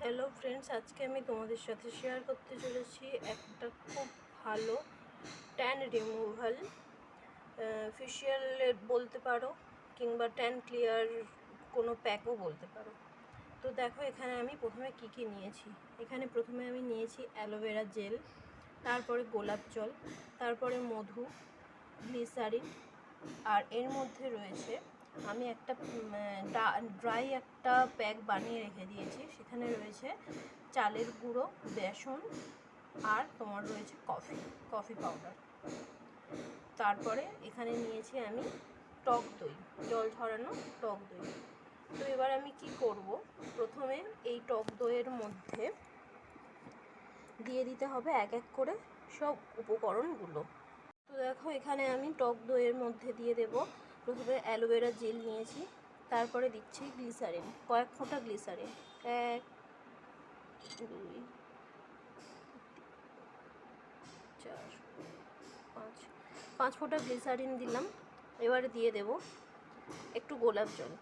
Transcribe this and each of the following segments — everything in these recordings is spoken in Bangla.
হ্যালো ফ্রেন্ডস, আজকে আমি তোমাদের সাথে শেয়ার করতে চলেছি একটা খুব ভালো ট্যান রিমুভাল ফেশিয়াল বলতে পারো, কিংবা ট্যান ক্লিয়ার কোনো প্যাকও বলতে পারো। তো দেখো, এখানে আমি প্রথমে কি নিয়েছি। এখানে প্রথমে আমি নিয়েছি অ্যালোভেরা জেল, তারপরে গোলাপ জল, তারপরে মধু, গ্লিসারিন, আর এর মধ্যে রয়েছে আমি একটা ড্রাই একটা প্যাক বানিয়ে রেখে দিয়েছি। সেখানে রয়েছে চালের গুঁড়ো, বেসন, আর তোমার রয়েছে কফি পাউডার। তারপরে এখানে নিয়েছি আমি টক দই, জল ঝরানো টক দই। তো এবার আমি কি করব, প্রথমে এই টক দইয়ের মধ্যে দিয়ে দিতে হবে এক এক করে সব উপকরণগুলো। তো দেখো, এখানে আমি টক দইয়ের মধ্যে দিয়ে দেব প্রথমে অ্যালোভেরা জেল নিয়েছি, তারপরে দিচ্ছি গ্লিসারিন, কয়েক ফোঁটা গ্লিসারিন, 1 2 4 5 ফোঁটা গ্লিসারিন দিলাম। এবারে দিয়ে দেব একটু গোলাপ জল,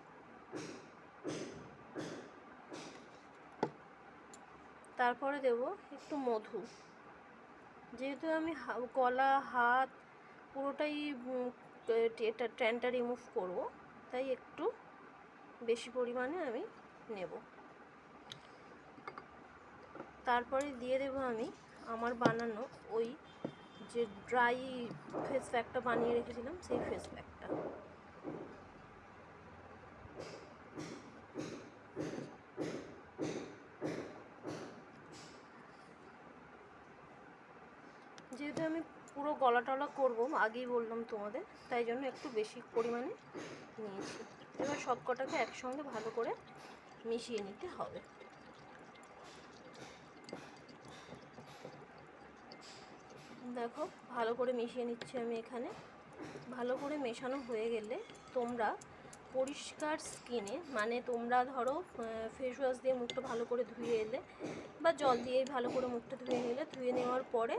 তারপরে দেব একটু মধু। যেহেতু আমি গলা, হাত পুরোটাই এটা ট্যানটা রিমুভ করব, তাই একটু বেশি পরিমাণে আমি নেব। তারপরে দিয়ে দেব আমি আমার বানানো ওই যে ড্রাই ফেস প্যাকটা বানিয়ে রেখেছিলাম, সেই ফেস প্যাকটা। যেহেতু আমি পুরো গলা টলা করবো, আগেই বললাম তোমাদের, তাই জন্য একটু বেশি পরিমাণে নিয়েছি। এবার সব কটাকে একসঙ্গে ভালো করে মিশিয়ে নিতে হবে। দেখো, ভালো করে মিশিয়ে নিচ্ছি আমি এখানে। ভালো করে মেশানো হয়ে গেলে তোমরা পরিষ্কার স্কিনে, মানে তোমরা ধরো ফেস ওয়াশ দিয়ে মুখটা ভালো করে ধুয়ে এলে, বা জল দিয়ে ভালো করে মুখটা ধুয়ে নিলে, ধুয়ে নেওয়ার পরে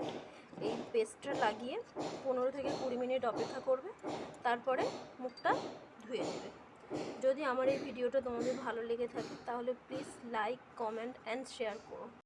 এই পেস্টটা লাগিয়ে 15 থেকে 20 মিনিট অপেক্ষা করবে, তারপরে মুখটা ধুয়ে নেবে। যদি আমার এই ভিডিওটা তোমাদের ভালো লেগে থাকে তাহলে please like, comment and share করো।